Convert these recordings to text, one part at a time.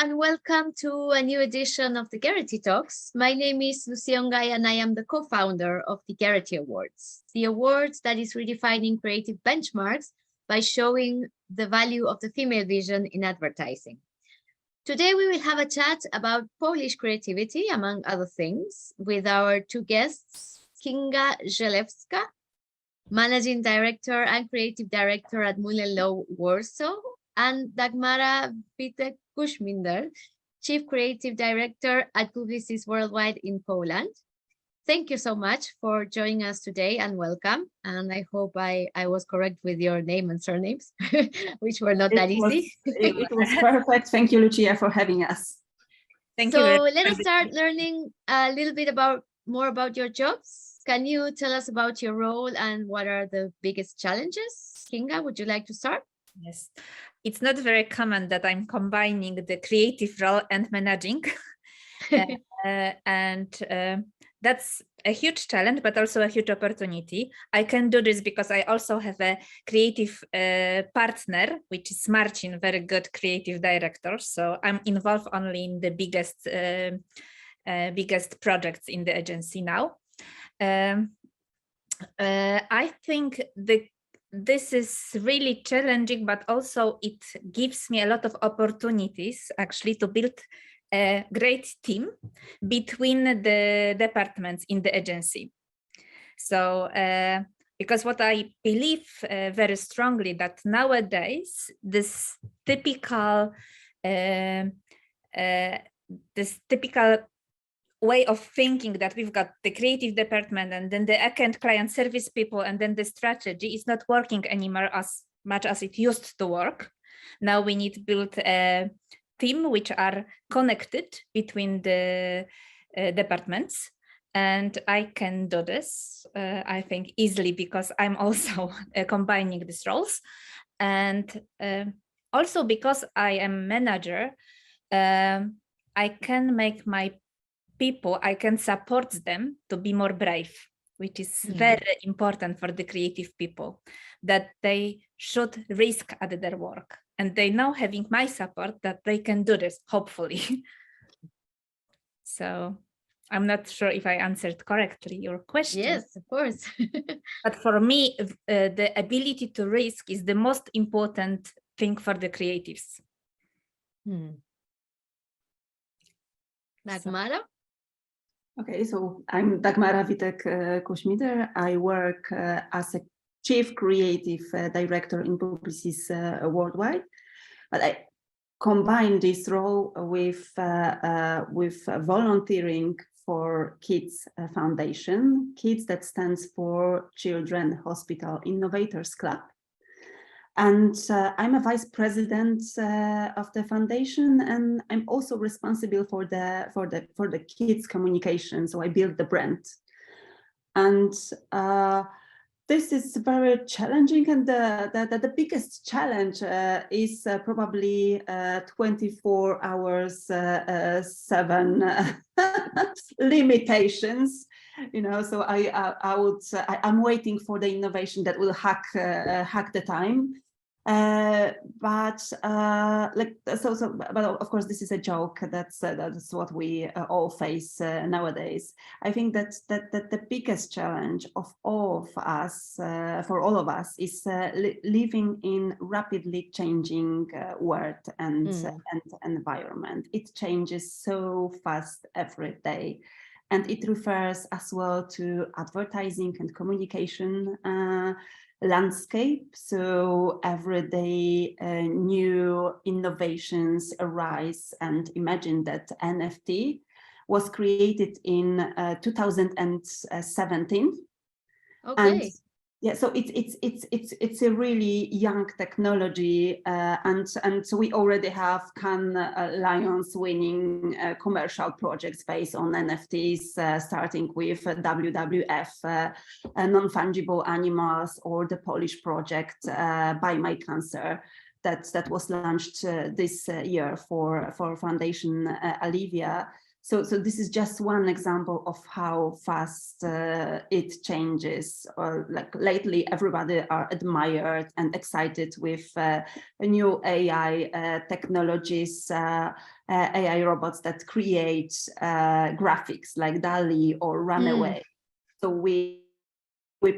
and welcome to a new edition of the Gerety Talks. My name is Luciongay and I am the co-founder of the Gerety Awards, the awards that is redefining creative benchmarks by showing the value of the female vision in advertising. Today we will have a chat about Polish creativity, among other things, with our two guests, Kinga Grzelewska, Managing Director and Creative Director at MullenLowe Warsaw, and Dagmara Witek-Kuśmider, Chief Creative Director at Publicis Worldwide in Poland. Thank you so much for joining us today and welcome. And I hope I was correct with your name and surnames, which were not that easy. It was perfect. Thank you, Lucia, for having us. Thank you. So let us start learning a little bit more about your jobs. Can you tell us about your role and what are the biggest challenges? Kinga, would you like to start? Yes, it's not very common that I'm combining the creative role and managing. That's a huge challenge, but also a huge opportunity. I can do this because I also have a creative partner, which is Marcin, very good creative director. So I'm involved only in the biggest projects in the agency now. I think this is really challenging, but also it gives me a lot of opportunities actually to build a great team between the departments in the agency. So, because what I believe very strongly that nowadays this typical way of thinking that we've got the creative department and then the account client service people and then the strategy is not working anymore as much as it used to work. Now we need to build a team which are connected between the departments, and I can do this, I think, easily because I'm also combining these roles, and also because I am manager, I can make my people, I can support them to be more brave, which is very important for the creative people, that they should risk at their work. And they know, having my support, that they can do this, hopefully. So I'm not sure if I answered correctly your question. Yes, of course. But for me, the ability to risk is the most important thing for the creatives. Dagmara? Okay, so I'm Dagmara Witek-Kuśmider. I work as a Chief Creative Director in Publicis Worldwide, but I combine this role with volunteering for K.I.D.S. Foundation. K.I.D.S. that stands for Children Hospital Innovators Club. And I'm a vice president of the foundation, and I'm also responsible for the kids communication. So I build the brand, and this is very challenging. And the biggest challenge is probably 24 hours, 7 limitations. You know, so I'm waiting for the innovation that will hack the time. But of course this is a joke. That's what we all face nowadays. I think that the biggest challenge of all of us, for all of us, is living in rapidly changing world and environment. It changes so fast every day. And it refers as well to advertising and communication landscape. So every day new innovations arise, and imagine that NFT was created in 2017. Okay. And yeah, so it's a really young technology, and so we already have Cannes Lions winning commercial projects based on NFTs, starting with WWF, non-fungible animals, or the Polish project Buy My Cancer that was launched this year for Foundation Alivia. So this is just one example of how fast it changes. Or like lately, everybody are admired and excited with new AI technologies, AI robots that create graphics like DALL-E or Runaway. So we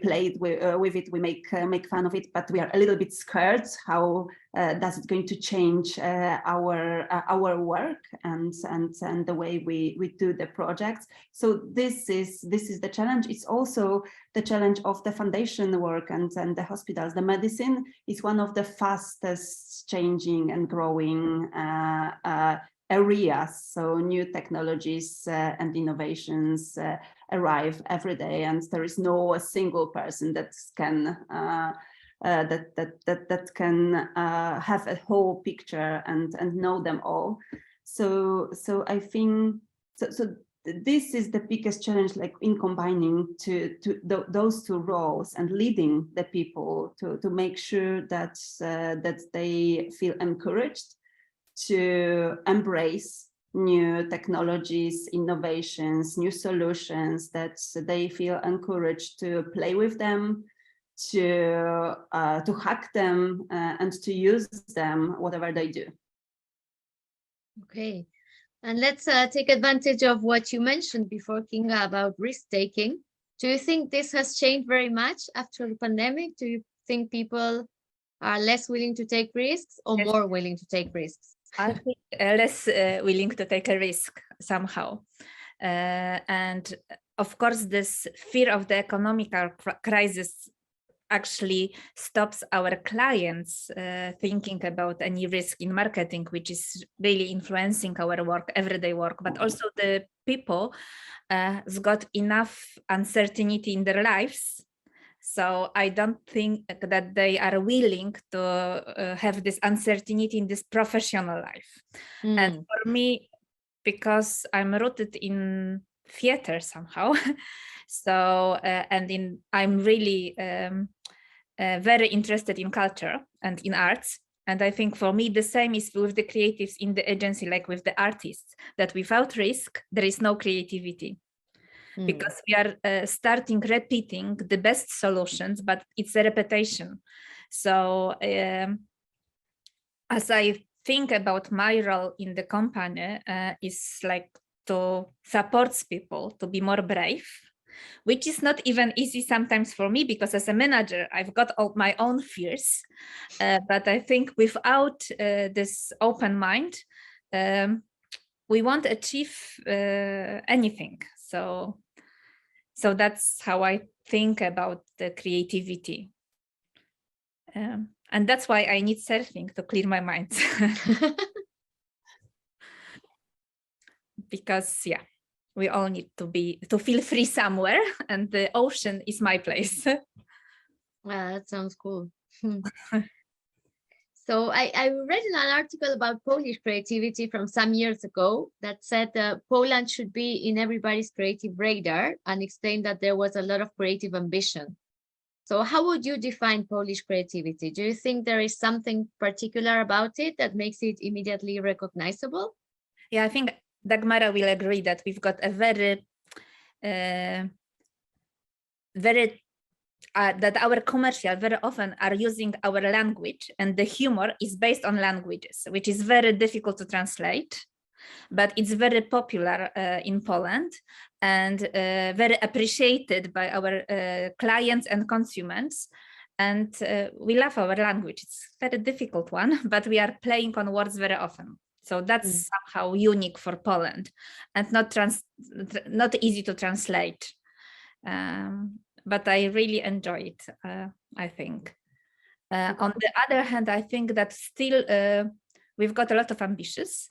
played with it, we make fun of it, but we are a little bit scared. How does it going to change our work and the way we do the projects? So this is the challenge. It's also the challenge of the foundation work and the hospitals. The medicine is one of the fastest changing and growing areas. So new technologies and innovations arrive every day, and there is no a single person that can that can have a whole picture and know them all. So I think so this is the biggest challenge, like in combining those two roles and leading the people to make sure that that they feel encouraged to embrace new technologies, innovations, new solutions, that they feel encouraged to play with them, to hack them, and to use them whatever they do. Okay, and let's take advantage of what you mentioned before, Kinga, about risk-taking. Do you think this has changed very much after the pandemic? Do you think people are less willing to take risks or more willing to take risks? I think less willing to take a risk somehow. And of course, this fear of the economical crisis actually stops our clients thinking about any risk in marketing, which is really influencing our work, everyday work, but also the people has got enough uncertainty in their lives. So I don't think that they are willing to have this uncertainty in this professional life. And for me, because I'm rooted in theater somehow, so I'm really very interested in culture and in arts. And I think for me, the same is with the creatives in the agency, like with the artists, that without risk, there is no creativity. Because we are starting repeating the best solutions, but it's a repetition. So as I think about my role in the company, is like to support people to be more brave, which is not even easy sometimes for me, because as a manager, I've got all my own fears. But I think without this open mind, we won't achieve anything. So that's how I think about the creativity. And that's why I need surfing to clear my mind. Because we all need to feel free somewhere, and the ocean is my place. Wow, that sounds cool. So I read in an article about Polish creativity from some years ago that said Poland should be in everybody's creative radar, and explained that there was a lot of creative ambition. So how would you define Polish creativity? Do you think there is something particular about it that makes it immediately recognizable? Yeah, I think Dagmara will agree that we've got a that our commercial very often are using our language, and the humor is based on languages, which is very difficult to translate, but it's very popular in Poland, and very appreciated by our clients and consumers. And we love our language. It's a very difficult one, but we are playing on words very often. So that's somehow unique for Poland, and not easy to translate. But I really enjoy it, I think. On the other hand, I think that still we've got a lot of ambitions,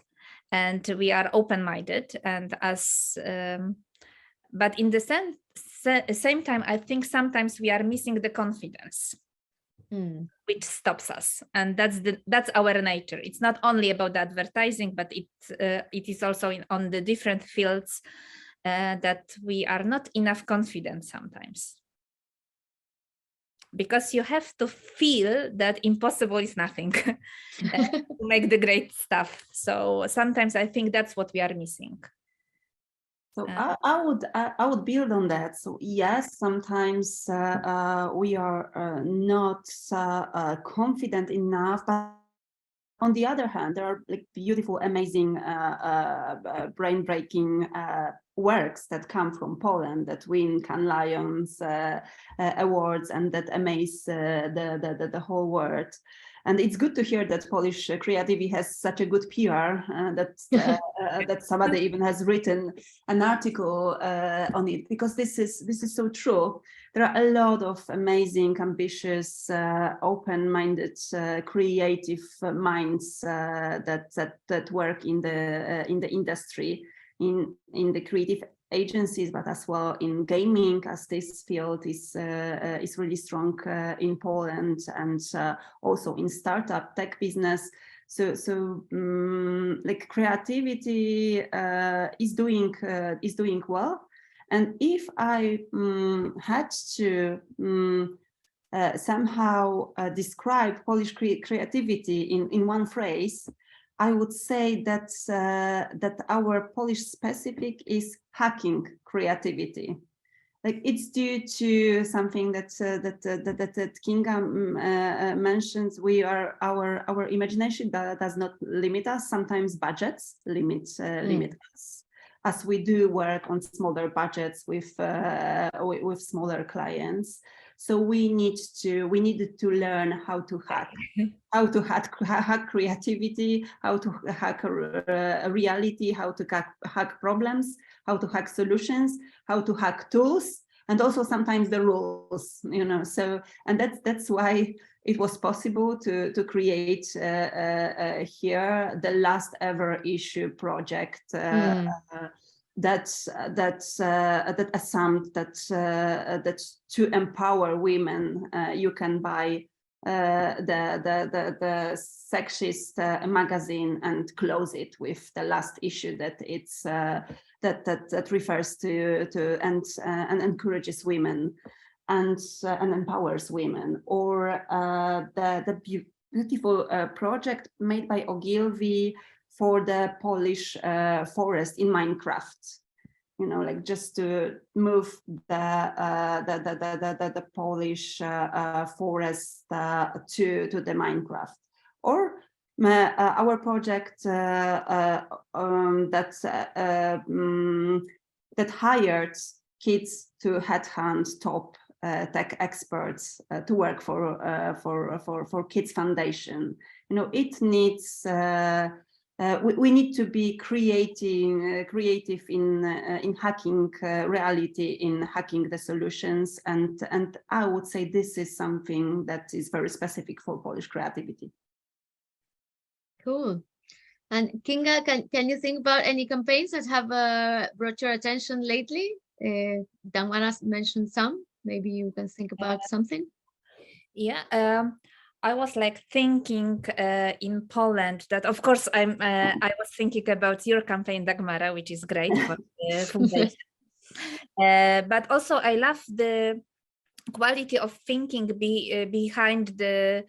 and we are open-minded, and but in the same time, I think sometimes we are missing the confidence, which stops us, and that's our nature. It's not only about the advertising, but it is also on the different fields that we are not enough confident sometimes. Because you have to feel that impossible is nothing to make the great stuff. So sometimes I think that's what we are missing. So I would build on that. So yes, sometimes we are not confident enough, but on the other hand, there are like beautiful, amazing, brain-breaking works that come from Poland that win Cannes Lions awards and that amaze the whole world. And it's good to hear that Polish creativity has such a good PR that somebody even has written an article on it, because this is so true. There are a lot of amazing, ambitious, open-minded, creative minds that work in the industry, in the creative agencies, but as well in gaming, as this field is really strong in Poland, and also in startup tech business. So like creativity is doing well. And if I had to somehow describe Polish creativity in one phrase, I would say that our Polish specific is hacking creativity. Like it's due to something that Kinga mentions. Our imagination does not limit us. Sometimes budgets limit us, as we do work on smaller budgets with smaller clients. So we needed to learn how to hack, hack creativity, how to hack reality, how to hack problems, how to hack solutions, how to hack tools, and also sometimes the rules. So and that's why it was possible to create here the last ever issue project. That assumed that to empower women, you can buy the sexist magazine and close it with the last issue that it's that refers to and encourages women and empowers women, or the beautiful project made by Ogilvy for the Polish forest in Minecraft, like just to move the Polish forest to the Minecraft, or our project that hired kids to headhunt top tech experts to work for Kids Foundation. It needs. We need to be creative in hacking reality, in hacking the solutions, and I would say this is something that is very specific for Polish creativity. Cool. And Kinga, can you think about any campaigns that have brought your attention lately? Dagmara mentioned some. Maybe you can think about something. Yeah. I was like thinking in Poland that, of course, I was thinking about your campaign, Dagmara, which is great for foundation. But also I love the quality of thinking behind the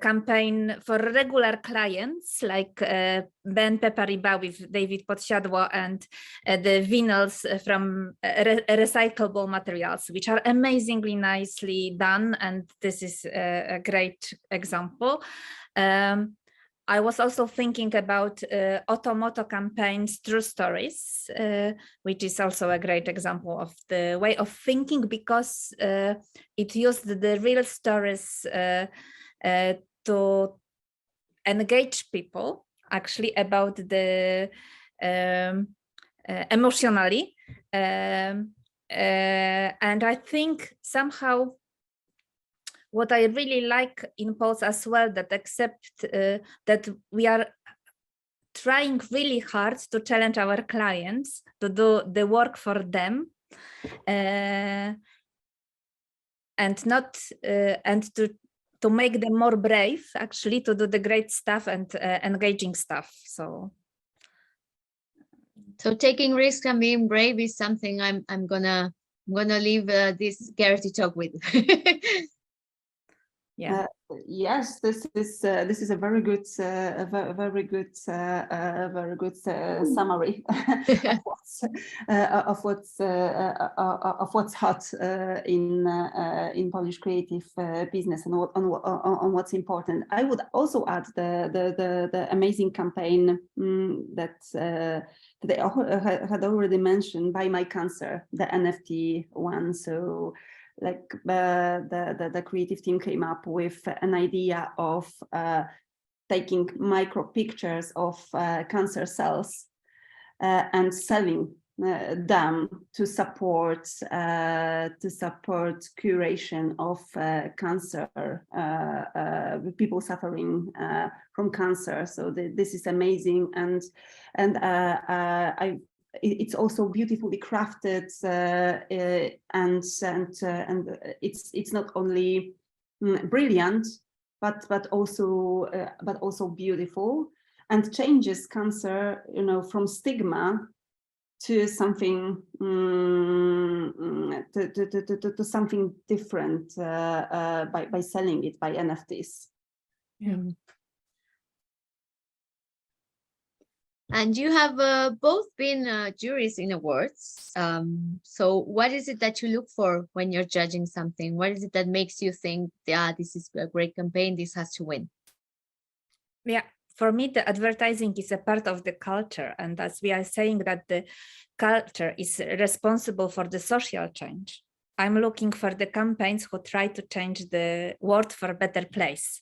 campaign for regular clients, like BNP Paribas with David Podsiadło and the vinyls from recyclable materials, which are amazingly nicely done. And this is a great example. I was also thinking about Automoto campaign's True Stories, which is also a great example of the way of thinking, because it used the real stories to engage people actually about the emotionally. And I think somehow what I really like in Poles as well, that except that we are trying really hard to challenge our clients to do the work for them, and not and to make them more brave, actually, to do the great stuff and engaging stuff. So taking risks and being brave is something I'm gonna leave this Gerety talk with. Yeah. Yes, this is a very good summary of what's hot in Polish creative business and on what's important. I would also add the amazing campaign that they had already mentioned, Buy My Cancer, the NFT one. So like the creative team came up with an idea of taking micro pictures of cancer cells and selling them to support curation of cancer, people suffering from cancer. So this is amazing, and it's also beautifully crafted, and it's not only brilliant, but also beautiful, and changes cancer, from stigma to something to something different by selling it by NFTs. Yeah. And you have both been juries in awards. So what is it that you look for when you're judging something? What is it that makes you think, yeah, this is a great campaign, this has to win? Yeah, for me, the advertising is a part of the culture. And as we are saying that the culture is responsible for the social change, I'm looking for the campaigns who try to change the world for a better place.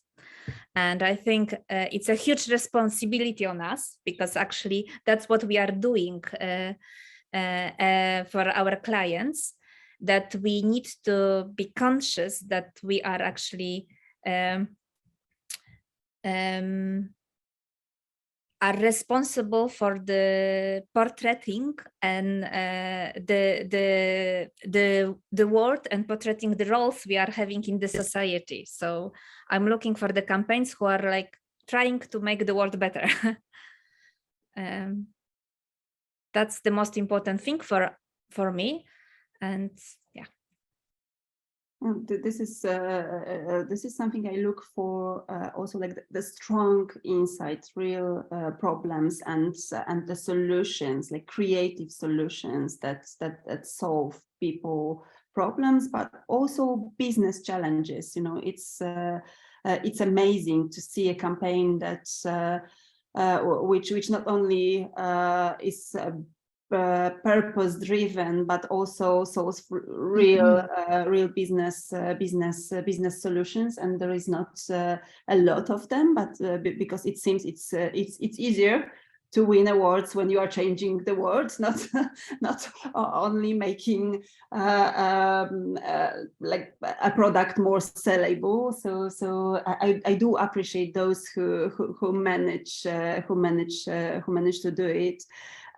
And I think it's a huge responsibility on us, because actually that's what we are doing for our clients, that we need to be conscious that we are actually are responsible for the portraying and the world and portraying the roles we are having in the society. So I'm looking for the campaigns who are like trying to make the world better. That's the most important thing for me. And yeah. This is something I look for, also, like the strong insights, real problems, and the solutions, like creative solutions that solve people problems, but also business challenges. It's amazing to see a campaign that which not only is purpose driven, but also solves real business solutions. And there is not a lot of them, but because it seems it's easier to win awards when you are changing the world, not only making like a product more sellable. So I do appreciate those who manage to do it.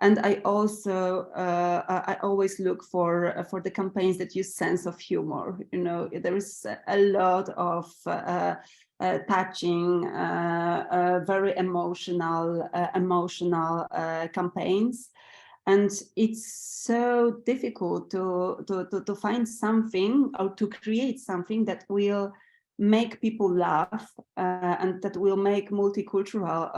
And I also I always look for the campaigns that use sense of humor. There is a lot of touching, very emotional campaigns, and it's so difficult to find something or to create something that will make people laugh, and that will make multicultural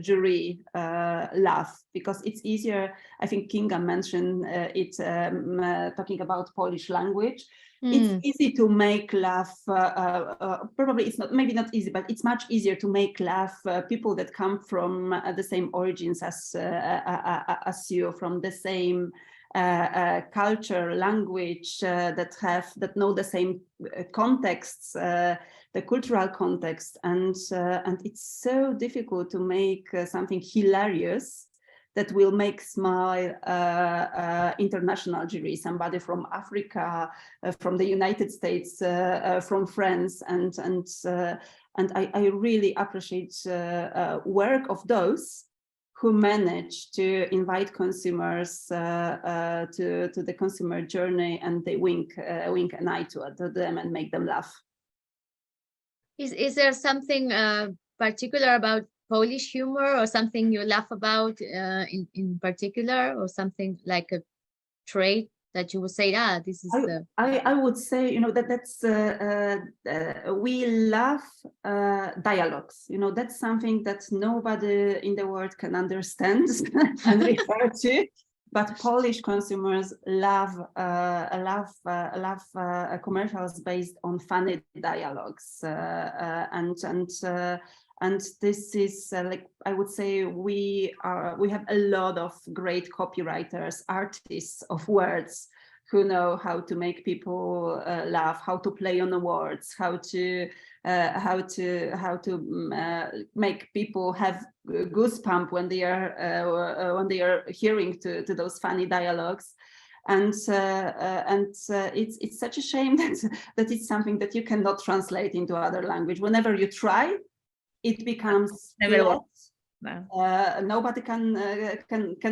jury laugh, because it's easier. I think Kinga mentioned it, talking about Polish language. It's easy to make laugh. Probably it's not, maybe not easy, but it's much easier to make laugh people that come from the same origins as you, from the same culture, language, that know the same contexts, the cultural context, and it's so difficult to make something hilarious that will make smile international jury, somebody from Africa, from the United States, from France, and I really appreciate work of those who manage to invite consumers to the consumer journey, and they wink an eye to them and make them laugh. Is there something particular about Polish humor, or something you laugh about in particular, or something like a trait that you would say, this is I would say, you know, that's we love dialogues. You know, that's something that nobody in the world can understand and refer to. But Polish consumers love commercials based on funny dialogues, and this is like, I would say we have a lot of great copywriters, artists of words, who know how to make people laugh, how to play on the words, how to make people have goosebumps when they are hearing to those funny dialogues. And it's such a shame that it's something that you cannot translate into other language. Whenever you try, it becomes flat. No. Nobody can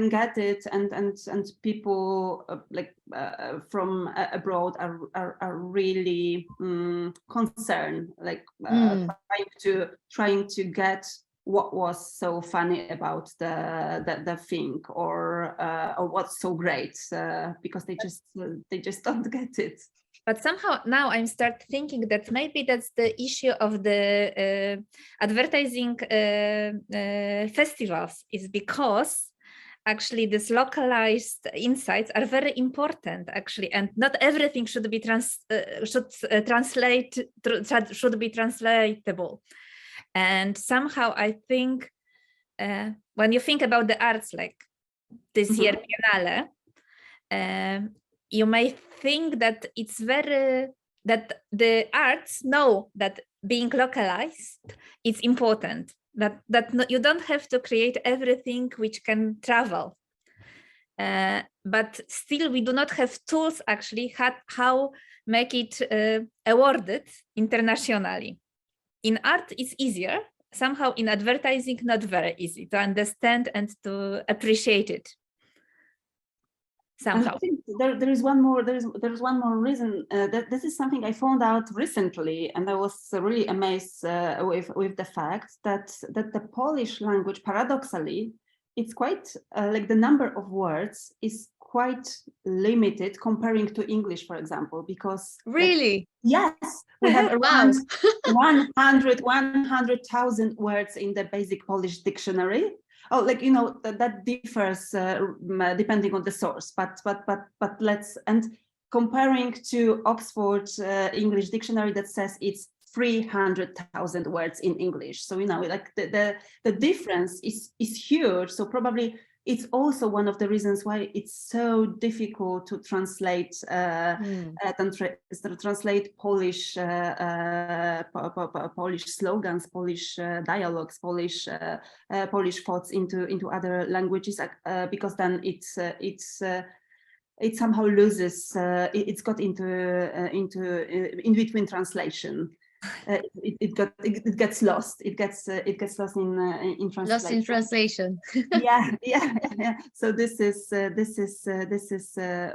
get it, and people from abroad are really concerned, like trying to get what was so funny about the thing, or what's so great, because they just don't get it. But somehow now I'm start thinking that maybe that's the issue of the advertising festivals, is because actually these localized insights are very important actually, and not everything should be should be translatable. And somehow I think when you think about the arts, like this year Biennale, you may think that it's that the arts know that being localized is important, that you don't have to create everything which can travel. But still we do not have tools actually how make it awarded internationally. In art it's easier, somehow in advertising not very easy to understand and to appreciate it. Somehow. I think there is one more. There's one more reason that this is something I found out recently, and I was really amazed with the fact that the Polish language, paradoxically, it's quite like the number of words is quite limited comparing to English, for example, because really, yes, we have around 100,000 words in the basic Polish dictionary. Oh, like, you know, that differs depending on the source, but let's, and comparing to Oxford English Dictionary that says it's 300,000 words in English. So, you know, like the difference is huge. So probably it's also one of the reasons why it's so difficult to translate translate Polish Polish slogans, Polish dialogues, Polish thoughts into other languages, because then it somehow loses. It's got into in between translation. It gets lost. It gets lost in translation. Lost in translation. yeah. So this is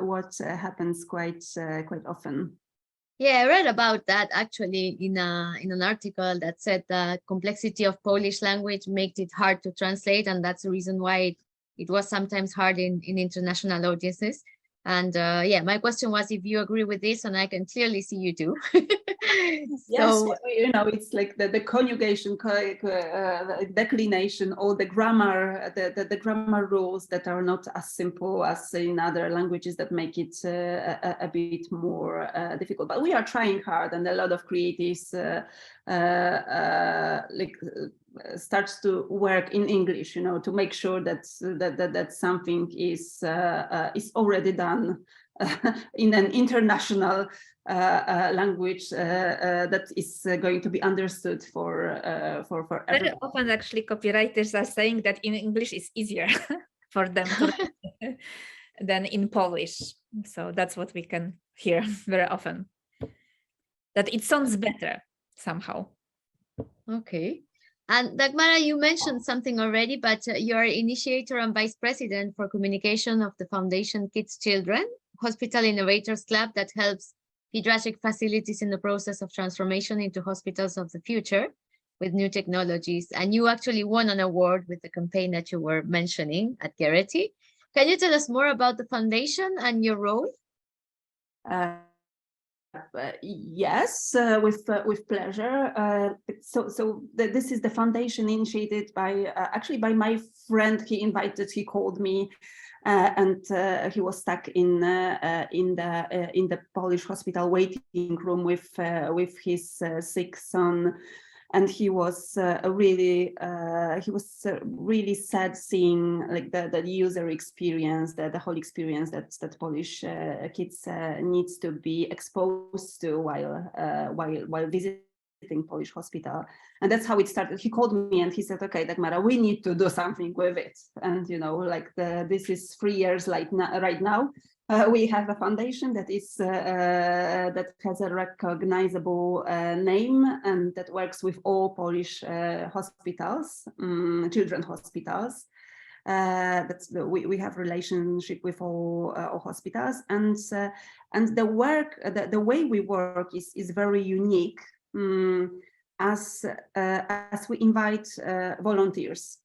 what happens quite often. Yeah, I read about that actually in an article that said the complexity of Polish language makes it hard to translate, and that's the reason why it was sometimes hard in international audiences. And yeah, my question was if you agree with this, and I can clearly see you do. Yes, so, you know, it's like the conjugation, declination, or the grammar, the grammar rules that are not as simple as in other languages that make it a bit more difficult. But we are trying hard, and a lot of creatives starts to work in English, you know, to make sure that something is already done in an international language that is going to be understood for everyone. Very often, actually, copywriters are saying that in English is easier for them to than in Polish. So that's what we can hear very often. That it sounds better somehow. Okay. And Dagmara, you mentioned something already, but you're initiator and vice president for communication of the foundation K.I.D.S.Children, Hospital Innovators Club that helps pediatric facilities in the process of transformation into hospitals of the future with new technologies. And you actually won an award with the campaign that you were mentioning at Gerety. Can you tell us more about the foundation and your role? Yes, with pleasure. This is the foundation initiated by actually by my friend. He called me, and he was stuck in the Polish hospital waiting room with his sick son. And he was really sad seeing like the user experience, the whole experience that Polish kids needs to be exposed to while visiting Polish hospital. And that's how it started. He called me and he said, "Okay, Dagmara, we need to do something with it." And this is 3 years right now. We have a foundation that is that has a recognizable name and that works with all Polish hospitals, children hospitals. We have relationship with all hospitals, and the way we work is very unique, as we invite volunteers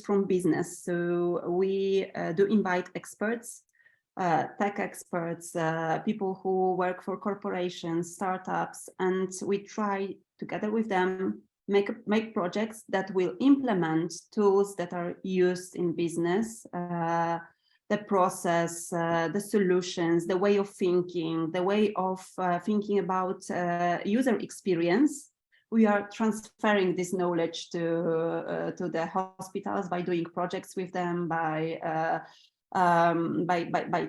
from business. So we do invite experts. Tech experts, people who work for corporations, startups, and we try together with them make projects that will implement tools that are used in business, the process, the solutions, the way of thinking, thinking about user experience. We are transferring this knowledge to the hospitals by doing projects with them, by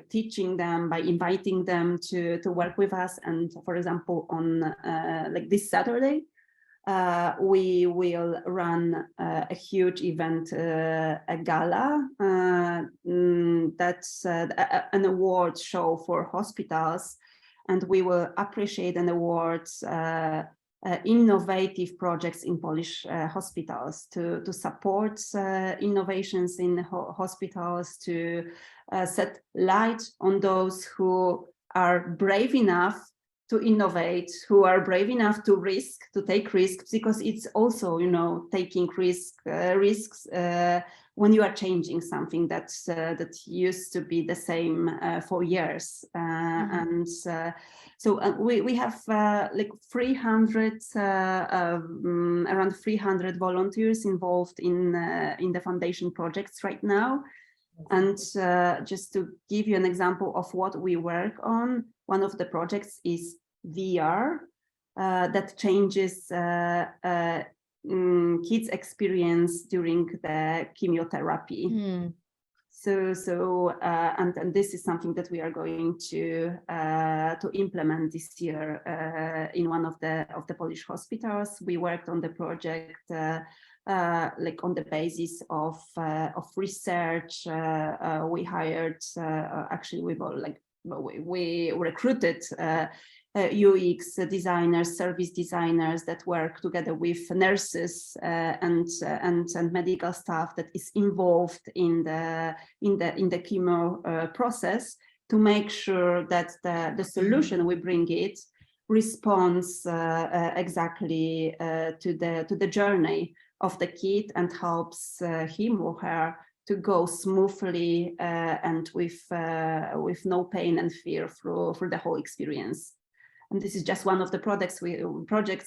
teaching them, by inviting them to work with us. And for example, on like this Saturday, we will run a huge event, a gala, that's an award show for hospitals, and we will appreciate and award innovative projects in Polish hospitals to support innovations in hospitals, to set light on those who are brave enough to innovate, who are brave enough to take risks, because it's also, taking risks when you are changing something that used to be the same for years. And so we have like 300, around 300 volunteers involved in the foundation projects right now. And just to give you an example of what we work on, one of the projects is VR that changes kids' experience during the chemotherapy. And this is something that we are going to implement this year in one of the Polish hospitals. We worked on the project like on the basis of research. We hired actually we recruited UX designers, service designers that work together with nurses and medical staff that is involved in the chemo process, to make sure that the solution we bring it responds exactly to the journey of the kid and helps him or her to go smoothly and with no pain and fear through the whole experience. And this is just one of the projects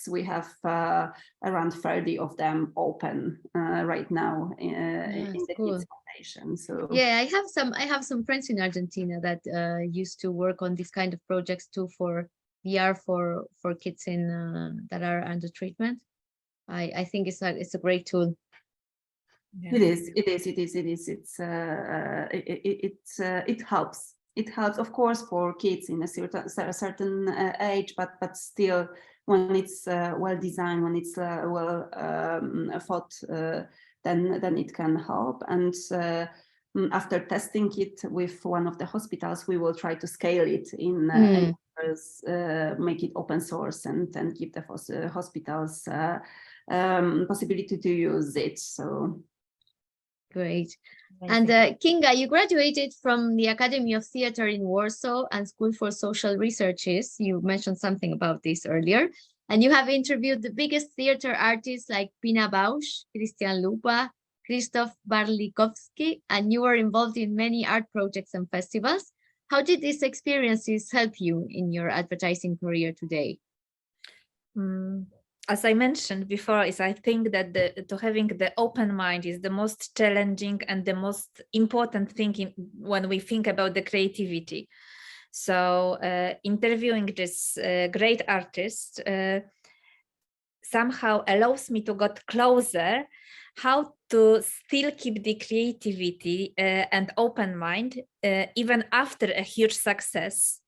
we have around 30 of them open right now in the Kids Foundation. So yeah, I have some friends in Argentina that used to work on this kind of projects too, for VR for kids in that are under treatment. I think it's a great tool. Yeah. It is. It helps. It helps, of course, for kids in a certain age, but still, when it's well designed, when it's well thought, then it can help. And after testing it with one of the hospitals, we will try to scale it in make it open source and give the hospitals possibility to use it. So. Great. And Kinga, you graduated from the Academy of Theatre in Warsaw and School for Social Researches. You mentioned something about this earlier. And you have interviewed the biggest theatre artists like Pina Bausch, Krystian Lupa, Krzysztof Barlikowski, and you were involved in many art projects and festivals. How did these experiences help you in your advertising career today? As I mentioned before, I think that having the open mind is the most challenging and the most important thing when we think about the creativity. So interviewing this great artist somehow allows me to get closer how to still keep the creativity and open mind even after a huge success.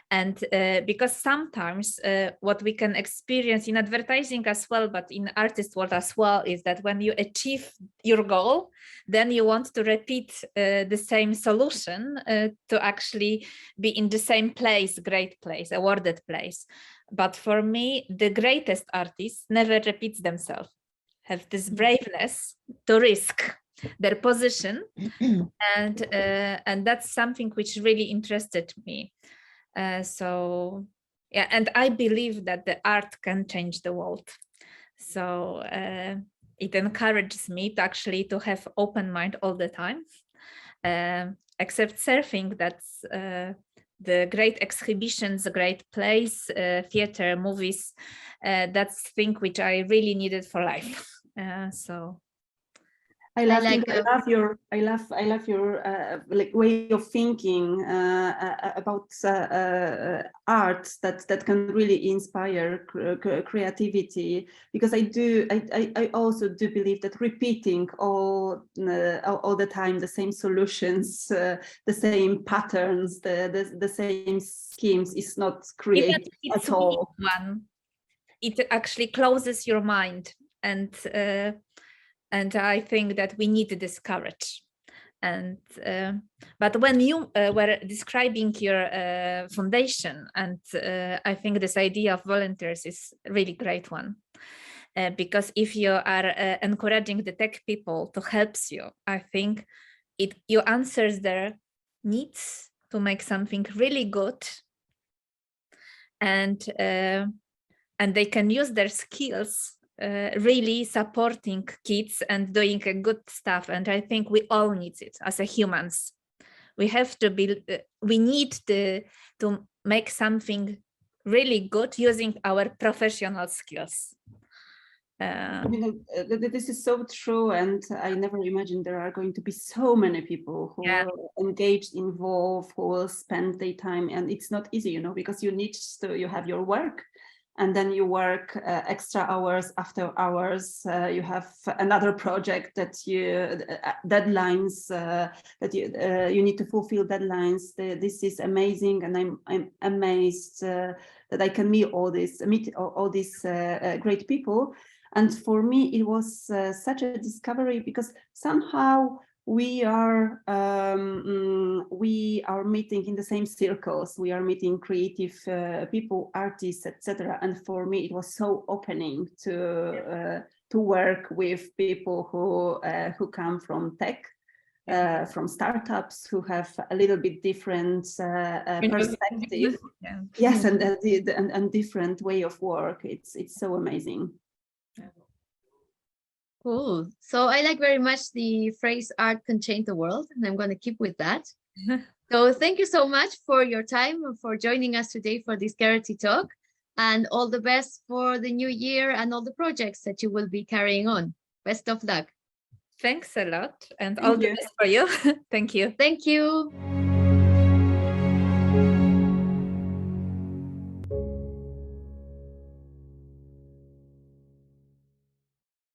And because sometimes what we can experience in advertising as well, but in artist world as well, is that when you achieve your goal, then you want to repeat the same solution to actually be in the same place, great place, awarded place. But for me, the greatest artists never repeat themselves, have this braveness to risk their position. And that's something which really interested me. So yeah, and I believe that the art can change the world. So it encourages me to actually to have open mind all the time. Except surfing, that's the great exhibitions, the great plays, theater, movies. That's thing which I really needed for life. So. I love your like way of thinking about art that can really inspire creativity, because I also do believe that repeating all the time the same solutions, the same patterns, the same schemes is not creative at all. It actually closes your mind, and I think that we need this courage. And but when you were describing your foundation, and I think this idea of volunteers is a really great one, because if you are encouraging the tech people to help you, I think you answers their needs to make something really good, and they can use their skills really supporting kids and doing a good stuff. And I think we all need it as a humans. We have to be, we need to make something really good using our professional skills. This is so true, and I never imagined there are going to be so many people who are engaged, involved, who will spend their time, and it's not easy, because you have your work, and then you work extra hours after hours. You have another project that deadlines that you need to fulfill deadlines. This is amazing, and I'm amazed that I can meet all these great people. And for me, it was such a discovery, because somehow we are meeting in the same circles. We are meeting creative people, artists, etc. And for me, it was so opening to work with people who come from tech, from startups, who have a little bit different perspective. Yes, and different way of work. It's so amazing. Cool. So I like very much the phrase art can change the world, and I'm going to keep with that. So thank you so much for your time and for joining us today for this Gerety Talk, and all the best for the new year and all the projects that you will be carrying on. Best of luck. Thanks a lot, and all the best for you. Thank you. Thank you.